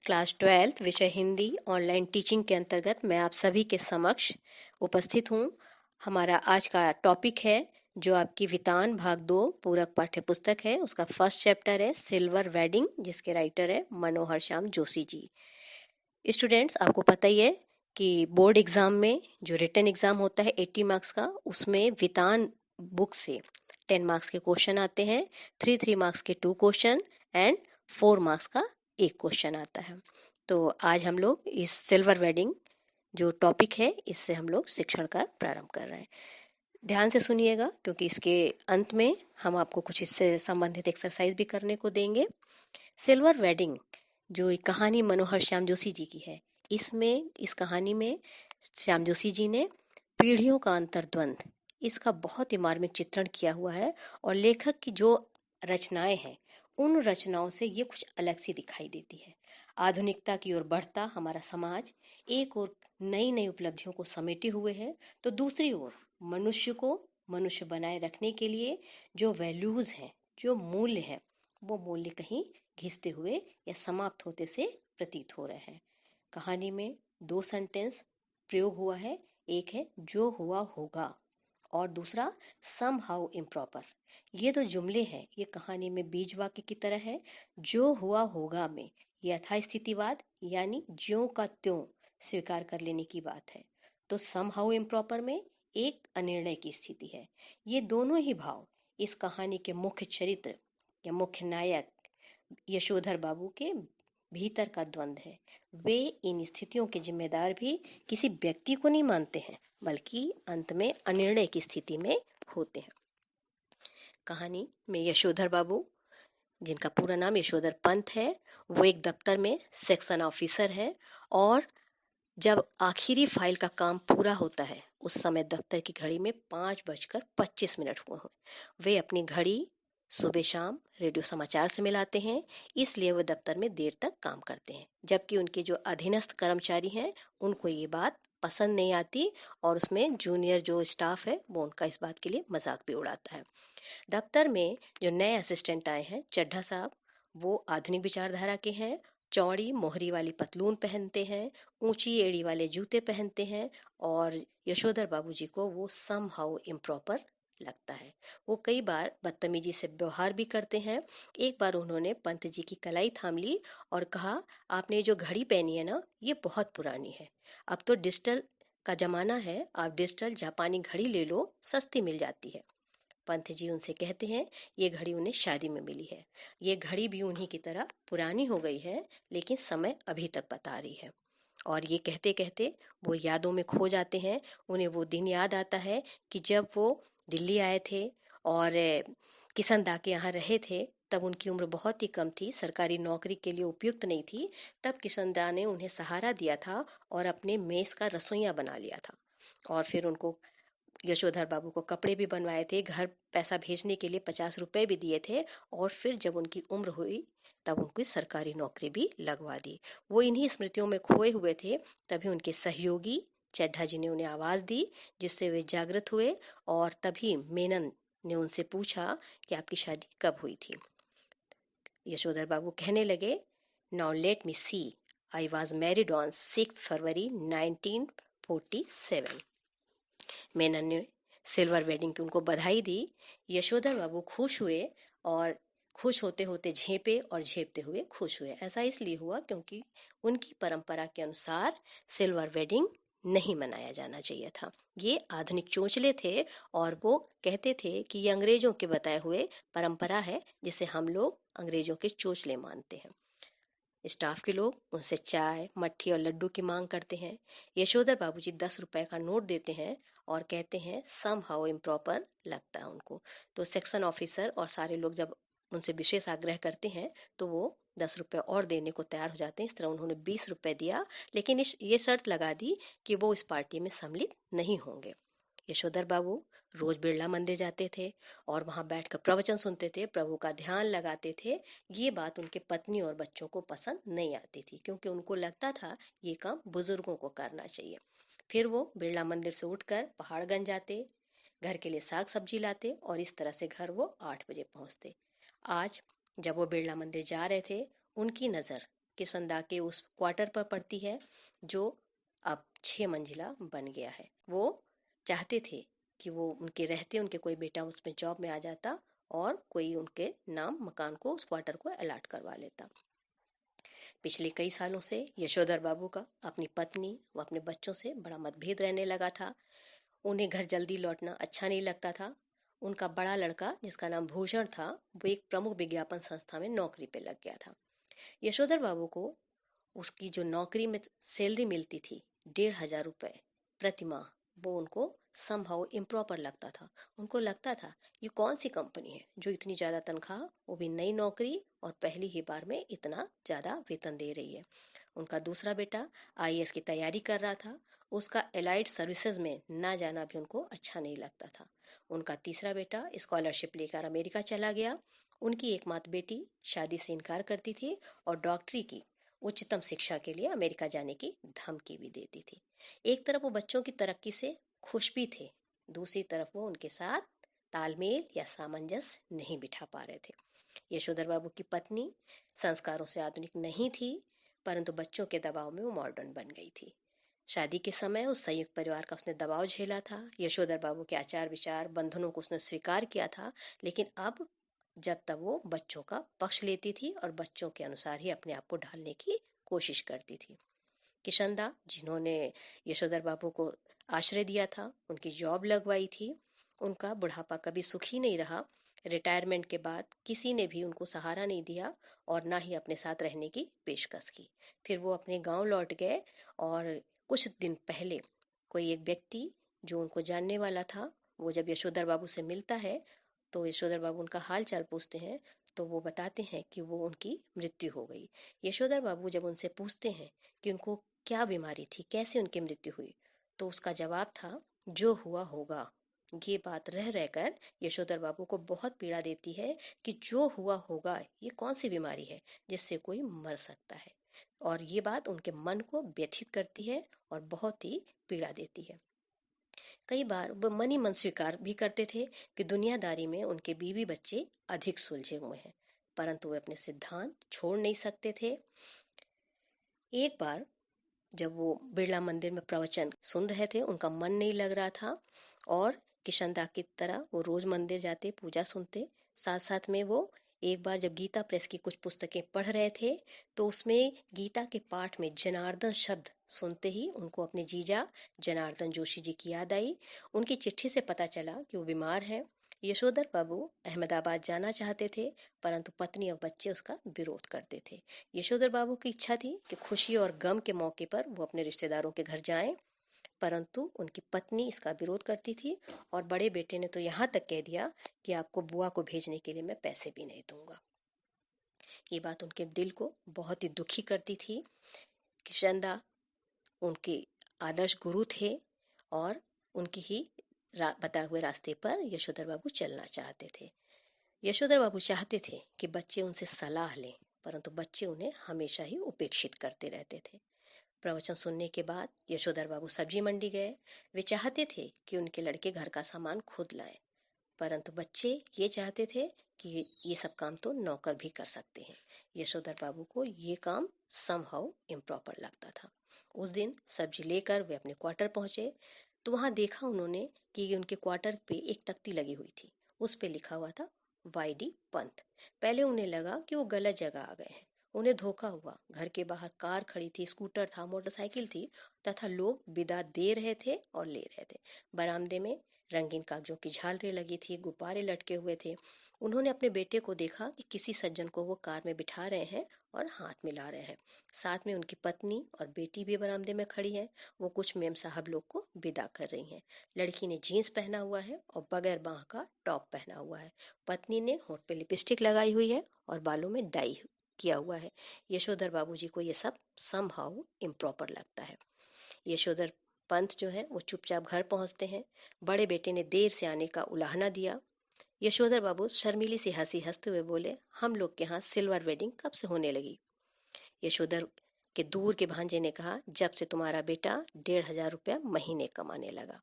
Class 12 विषय Hindi online teaching के अंतर्गत मैं आप सभी के समक्ष उपस्थित हूँ। हमारा आज का टॉपिक है जो आपकी वितान भाग 2 पूरक पाठ्य पुस्तक है। उसका फर्स्ट चैप्टर है सिल्वर वेडिंग, जिसके राइटर है मनोहर श्याम जोशी जी। स्टूडेंट्स, आपको पता ही है कि बोर्ड एग्जाम में जो रिटन एग्जाम होता है 80 मार्क्स का, उसमें वितान बुक से 10 मार्क्स के क्वेश्चन आते हैं। 3 मार्क्स के 2 क्वेश्चन एंड 4 मार्क्स का एक क्वेश्चन आता है। तो आज हम लोग इस सिल्वर वेडिंग जो टॉपिक है, इससे हम लोग शिक्षण का प्रारंभ कर रहे हैं। ध्यान से सुनिएगा, क्योंकि इसके अंत में हम आपको कुछ इससे संबंधित एक्सरसाइज भी करने को देंगे। सिल्वर वेडिंग जो एक कहानी मनोहर श्याम जोशी जी की है, इस कहानी में श्याम जोशी जी ने पीढ़ियों का अंतर्द्वंद, इसका बहुत ही मार्मिक चित्रण किया हुआ है। और लेखक की जो रचनाएं हैं, उन रचनाओं से ये कुछ अलग सी दिखाई देती है। आधुनिकता की ओर बढ़ता हमारा समाज एक ओर नई नई उपलब्धियों को समेटे हुए है, तो दूसरी ओर मनुष्य को मनुष्य बनाए रखने के लिए जो वैल्यूज हैं, जो मूल्य हैं, वो मूल्य कहीं घिसते हुए या समाप्त होते से प्रतीत हो रहे हैं। कहानी में 2 सेंटेंस प्रयोग हुआ है। एक है जो हुआ होगा और दूसरा सम हाउ इम्प्रॉपर। ये 2 जुमले हैं, ये कहानी में बीज वाक्य की तरह है। जो हुआ होगा में यथास्थितिवाद यानी ज्यों का त्यों स्वीकार कर लेने की बात है, तो सम हाउ इम्प्रॉपर में एक अनिर्णय की स्थिति है। ये दोनों ही भाव इस कहानी के मुख्य चरित्र या मुख्य नायक यशोधर बाबू के भीतर का द्वंद है। वे इन स्थितियों के जिम्मेदार भी किसी व्यक्ति को नहीं मानते हैं, बल्कि अंत में अनिर्णय की स्थिति में होते हैं। कहानी में यशोधर बाबू, जिनका पूरा नाम यशोधर पंत है, वो एक दफ्तर में सेक्शन ऑफिसर है। और जब आखिरी फाइल का काम पूरा होता है, उस समय दफ्तर की घड़ी में 5:25 हुए हैं। वे अपनी घड़ी सुबह शाम रेडियो समाचार से मिलाते हैं, इसलिए वे दफ्तर में देर तक काम करते हैं। जबकि उनके जो अधीनस्थ कर्मचारी हैं, उनको ये बात पसंद नहीं आती, और उसमें जूनियर जो स्टाफ है, वो उनका इस बात के लिए मजाक भी उड़ाता है। दफ्तर में जो नए असिस्टेंट आए हैं, चड्ढा साहब, वो आधुनिक विचारधारा के हैं। चौड़ी मोहरी वाली पतलून पहनते हैं, ऊंची एड़ी वाले जूते पहनते हैं, और यशोधर बाबूजी को वो सम हाउ इम्प्रॉपर लगता है। वो कई बार बदतमीजी से व्यवहार भी करते हैं। एक बार उन्होंने पंत जी की कलाई थाम ली और कहा, आपने जो घड़ी पहनी है ना, ये बहुत पुरानी है। अब तो डिजिटल का जमाना है, आप डिजिटल जापानी घड़ी ले लो, सस्ती मिल जाती है। पंत जी उनसे कहते हैं, ये घड़ी उन्हें शादी में मिली है। ये घड़ी भी उन्हीं की तरह पुरानी हो गई है, लेकिन समय अभी तक बता रही है। और ये कहते कहते वो यादों में खो जाते हैं। उन्हें वो दिन याद आता है कि जब वो दिल्ली आए थे और किशन दा के यहाँ रहे थे, तब उनकी उम्र बहुत ही कम थी, सरकारी नौकरी के लिए उपयुक्त नहीं थी। तब किशन दा ने उन्हें सहारा दिया था और अपने मेस का रसोइया बना लिया था। और फिर उनको यशोधर बाबू को कपड़े भी बनवाए थे, घर पैसा भेजने के लिए 50 रुपए भी दिए थे। और फिर जब उनकी उम्र हुई, तब उनकी सरकारी नौकरी भी लगवा दी। वो इन्हीं स्मृतियों में खोए हुए थे। तभी उनके सहयोगी चड्ढा जी ने उन्हें आवाज दी, जिससे वे जागृत हुए। और तभी मेनन ने उनसे पूछा कि आपकी शादी कब हुई थी। यशोधर बाबू कहने लगे, now let me see, I was married on 6 February 1947। Menon ने सिल्वर वेडिंग की उनको बधाई दी। यशोधर बाबू खुश हुए, और खुश होते होते झेपे और झेपते हुए खुश हुए। ऐसा इसलिए हुआ क्योंकि उनकी परंपरा के अनुसार सिल्वर वेडिंग नहीं मनाया जाना चाहिए था। ये आधुनिक चोंचले थे, और वो कहते थे कि ये अंग्रेजों के बताए हुए परंपरा है, जिसे हम लोग अंग्रेजों के चोंचले मानते हैं। स्टाफ के लोग उनसे चाय, मट्ठी और लड्डू की मांग करते हैं। यशोधर बाबूजी 10 रुपए का नोट देते हैं और कहते हैं सम हाउ इम्प्रॉपर लगता है उनको। तो सेक्शन ऑफिसर और सारे लोग जब उनसे विशेष आग्रह करते हैं, तो वो 10 रुपए और देने को तैयार हो जाते हैं। इस तरह उन्होंने 20 रुपए दिया, लेकिन ये शर्त लगा दी कि वो इस पार्टी में सम्मिलित नहीं होंगे। यशोधर बाबू रोज बिरला मंदिर जाते थे और वहां बैठकर प्रवचन सुनते थे, प्रभु का ध्यान लगाते थे। ये बात उनके पत्नी और बच्चों को पसंद नहीं आती थी, क्योंकि उनको लगता था ये काम बुजुर्गों को करना चाहिए। फिर वो बिरला मंदिर से उठकर पहाड़गंज जाते, घर के लिए साग सब्जी लाते, और इस तरह से घर वो 8 बजे पहुंचते। आज जब वो बिरला मंदिर जा रहे थे, उनकी नजर किशनदा के उस क्वार्टर पर पड़ती है जो अब 6 मंजिला बन गया है। वो चाहते थे कि वो उनके रहते उनके कोई बेटा उसमें जॉब में आ जाता और कोई उनके नाम मकान को उस क्वार्टर को अलॉट करवा लेता। पिछले कई सालों से यशोधर बाबू का अपनी पत्नी व अपने बच्चों से बड़ा मतभेद रहने लगा था। उन्हें घर जल्दी लौटना अच्छा नहीं लगता था। उनका बड़ा लड़का जिसका नाम भूषण था वो एक प्रमुख विज्ञापन संस्था में नौकरी पे लग गया था। यशोधर बाबू को उसकी जो नौकरी में सैलरी मिलती थी 1,500 रुपये प्रति माह, वो उनको समहाउ इम्प्रॉपर लगता था। उनको लगता था ये कौन सी कंपनी है जो इतनी ज़्यादा तनख्वाह, वो भी नई नौकरी और पहली ही बार में इतना ज़्यादा वेतन दे रही है। उनका दूसरा बेटा आईएएस की तैयारी कर रहा था। उसका एलाइड सर्विसेज में ना जाना भी उनको अच्छा नहीं लगता था। उनका तीसरा बेटा स्कॉलरशिप लेकर अमेरिका चला गया। उनकी एकमात्र बेटी शादी से इनकार करती थी और डॉक्टरी की उच्चतम शिक्षा के लिए अमेरिका जाने की धमकी भी देती थी। एक तरफ वो बच्चों की तरक्की से खुश भी थे, दूसरी तरफ वो उनके साथ तालमेल या सामंजस्य नहीं बिठा पा रहे थे। यशोधर बाबू की पत्नी संस्कारों से आधुनिक नहीं थी, परंतु बच्चों के दबाव में वो मॉडर्न बन गई थी। शादी के समय उस संयुक्त परिवार का उसने दबाव झेला था। यशोधर बाबू के आचार विचार बंधनों को उसने स्वीकार किया था, लेकिन अब जब तक वो बच्चों का पक्ष लेती थी और बच्चों के अनुसार ही अपने आप को ढालने की कोशिश करती थी। किशनदा जिन्होंने यशोधर बाबू को आश्रय दिया था, उनकी जॉब लगवाई थी, उनका बुढ़ापा कभी सुखी नहीं रहा। रिटायरमेंट के बाद किसी ने भी उनको सहारा नहीं दिया और ना ही अपने साथ रहने की पेशकश की। फिर वो अपने गांव लौट गए और कुछ दिन पहले कोई एक व्यक्ति जो उनको जानने वाला था, वो जब यशोधर बाबू से मिलता है तो यशोधर बाबू उनका हाल चाल पूछते हैं, तो वो बताते हैं कि वो उनकी मृत्यु हो गई। यशोधर बाबू जब उनसे पूछते हैं कि उनको क्या बीमारी थी, कैसे उनकी मृत्यु हुई, तो उसका जवाब था जो हुआ होगा। ये बात रह रहकर यशोधर बाबू को बहुत पीड़ा देती है कि जो हुआ होगा ये कौन सी बीमारी है जिससे कोई मर सकता है, और ये बात उनके मन को व्यथित करती है और बहुत ही पीड़ा देती है। कई बार वो मन ही मन स्वीकार भी करते थे कि दुनियादारी में उनके बीवी बच्चे अधिक सुलझे हुए हैं, परंतु वे अपने सिद्धांत छोड़ नहीं सकते थे। एक बार जब वो बिरला मंदिर में प्रवचन सुन रहे थे, उनका मन नहीं लग रहा था और किशनदा की तरह वो रोज मंदिर जाते, पूजा सुनते। साथ साथ में वो एक बार जब गीता प्रेस की कुछ पुस्तकें पढ़ रहे थे, तो उसमें गीता के पाठ में जनार्दन शब्द सुनते ही उनको अपने जीजा जनार्दन जोशी जी की याद आई। उनकी चिट्ठी से पता चला कि वो बीमार है। यशोधर बाबू अहमदाबाद जाना चाहते थे, परंतु पत्नी और बच्चे उसका विरोध करते थे। यशोधर बाबू की इच्छा थी कि खुशी और गम के मौके पर वो अपने रिश्तेदारों के घर जाएं, परंतु उनकी पत्नी इसका विरोध करती थी और बड़े बेटे ने तो यहाँ तक कह दिया कि आपको बुआ को भेजने के लिए मैं पैसे भी नहीं दूंगा। ये बात उनके दिल को बहुत ही दुखी करती थी। किशनदा उनके आदर्श गुरु थे और उनकी ही बताए हुए रास्ते पर यशोधर बाबू चलना चाहते थे। यशोधर बाबू चाहते थे कि बच्चे उनसे सलाह लें, परंतु बच्चे उन्हें हमेशा ही उपेक्षित करते रहते थे। प्रवचन सुनने के बाद यशोधर बाबू सब्जी मंडी गए। वे चाहते थे कि उनके लड़के घर का सामान खुद लाएं, परंतु बच्चे ये चाहते थे कि ये सब काम तो नौकर भी कर सकते हैं। यशोधर बाबू को ये काम समहाउ इम्प्रॉपर लगता था। उस दिन सब्जी लेकर वे अपने क्वार्टर पहुंचे, तो वहां देखा उन्होंने कि उनके क्वार्टर पे एक तख्ती लगी हुई थी। उस पे लिखा हुआ था वाईडी पंत। पहले उन्हें लगा कि वो गलत जगह आ गए हैं। उन्हें धोखा हुआ। घर के बाहर कार खड़ी थी, स्कूटर था, मोटरसाइकिल थी तथा लोग विदा दे रहे थे और ले रहे थे। बरामदे में रंगीन कागजों की झालरें लगी थी, गुब्बारे लटके हुए थे। उन्होंने अपने बेटे को देखा कि किसी सज्जन को वो कार में बिठा रहे हैं और हाथ मिला रहे हैं। साथ में उनकी पत्नी और बेटी भी बरामदे में खड़ी है। वो कुछ मेम साहब लोग को विदा कर रही हैं। लड़की ने जीन्स पहना हुआ है और बगैर बाह का टॉप पहना हुआ है। पत्नी ने होंठ पे लिपस्टिक लगाई हुई है और बालों में डाई किया हुआ है। यशोधर बाबूजी को ये सब समहाउ इम्प्रॉपर लगता है। यशोधर पंत जो है वो चुपचाप घर पहुंचते हैं। बड़े बेटे ने देर से आने का उलाहना दिया। यशोधर बाबू शर्मीली सी हंसी हंसते हुए बोले, हम लोग के यहाँ सिल्वर वेडिंग कब से होने लगी। यशोधर के दूर के भांजे ने कहा, जब से तुम्हारा बेटा 1,500 रुपया महीने कमाने लगा।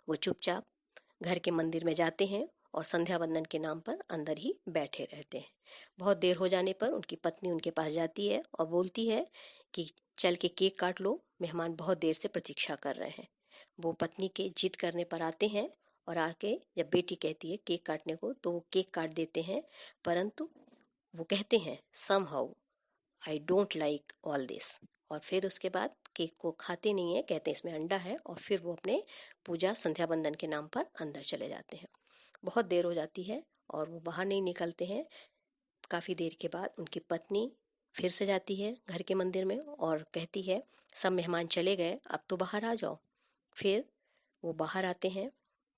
वो चुपचाप घर के मंदिर में जाते हैं और संध्या बंदन के नाम पर अंदर ही बैठे रहते हैं। बहुत देर हो जाने पर उनकी पत्नी उनके पास जाती है और बोलती है कि चल के केक काट लो, मेहमान बहुत देर से प्रतीक्षा कर रहे हैं। वो पत्नी के जिद करने पर आते हैं और आके जब बेटी कहती है केक काटने को तो वो केक काट देते हैं, परंतु वो कहते हैं somehow I don't like all this, और फिर उसके बाद केक को खाते नहीं है, कहते हैं इसमें अंडा है, और फिर वो अपने पूजा संध्या बंदन के नाम पर अंदर चले जाते हैं। बहुत देर हो जाती है और वो बाहर नहीं निकलते हैं। काफ़ी देर के बाद उनकी पत्नी फिर से जाती है घर के मंदिर में और कहती है सब मेहमान चले गए, अब तो बाहर आ जाओ। फिर वो बाहर आते हैं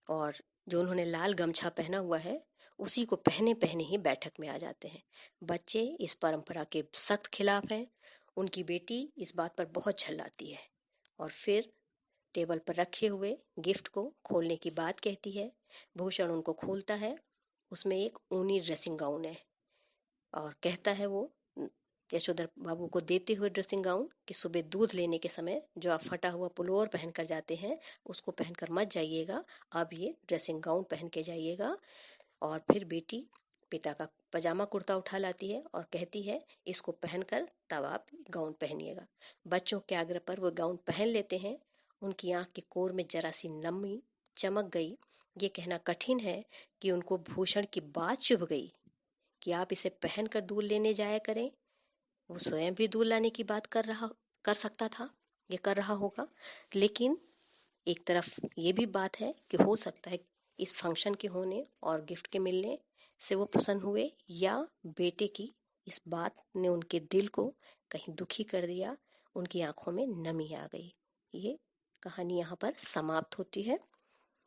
और जो उन्होंने लाल गमछा पहना हुआ है उसी को पहने पहने ही बैठक में आ जाते हैं। बच्चे इस परंपरा के सख्त खिलाफ हैं। उनकी बेटी इस बात पर बहुत झल्लाती है और फिर टेबल पर रखे हुए गिफ्ट को खोलने की बात कहती है। भूषण उनको खोलता है, उसमें एक ऊनी ड्रेसिंग गाउन है और कहता है वो यशोधर बाबू को देते हुए ड्रेसिंग गाउन कि सुबह दूध लेने के समय जो आप फटा हुआ पुलोवर पहन कर जाते हैं उसको पहनकर मत जाइएगा, अब ये ड्रेसिंग गाउन पहन के जाइएगा। और फिर बेटी पिता का पजामा कुर्ता उठा लाती है और कहती है इसको पहनकर तब आप गाउन पहनिएगा। बच्चों के आग्रह पर वो गाउन पहन लेते हैं। उनकी आंख के कोर में जरा सी नमी चमक गई। ये कहना कठिन है कि उनको भूषण की बात चुभ गई कि आप इसे पहनकर दूध लेने जाया करें। वो स्वयं भी दूध लाने की बात कर सकता था, ये कर रहा होगा, लेकिन एक तरफ ये भी बात है कि हो सकता है इस फंक्शन के होने और गिफ्ट के मिलने से वो प्रसन्न हुए, या बेटे की इस बात ने उनके दिल को कहीं दुखी कर दिया, उनकी आंखों में नमी आ गई। ये कहानी यहाँ पर समाप्त होती है।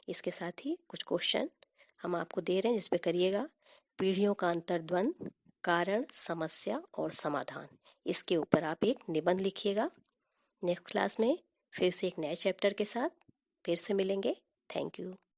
इसके साथ ही कुछ क्वेश्चन हम आपको दे रहे हैं जिस पे करिएगा। पीढ़ियों का अंतर्द्वंद, कारण, समस्या और समाधान, इसके ऊपर आप एक निबंध लिखिएगा। नेक्स्ट क्लास में फिर से एक नए चैप्टर के साथ फिर से मिलेंगे। Thank you.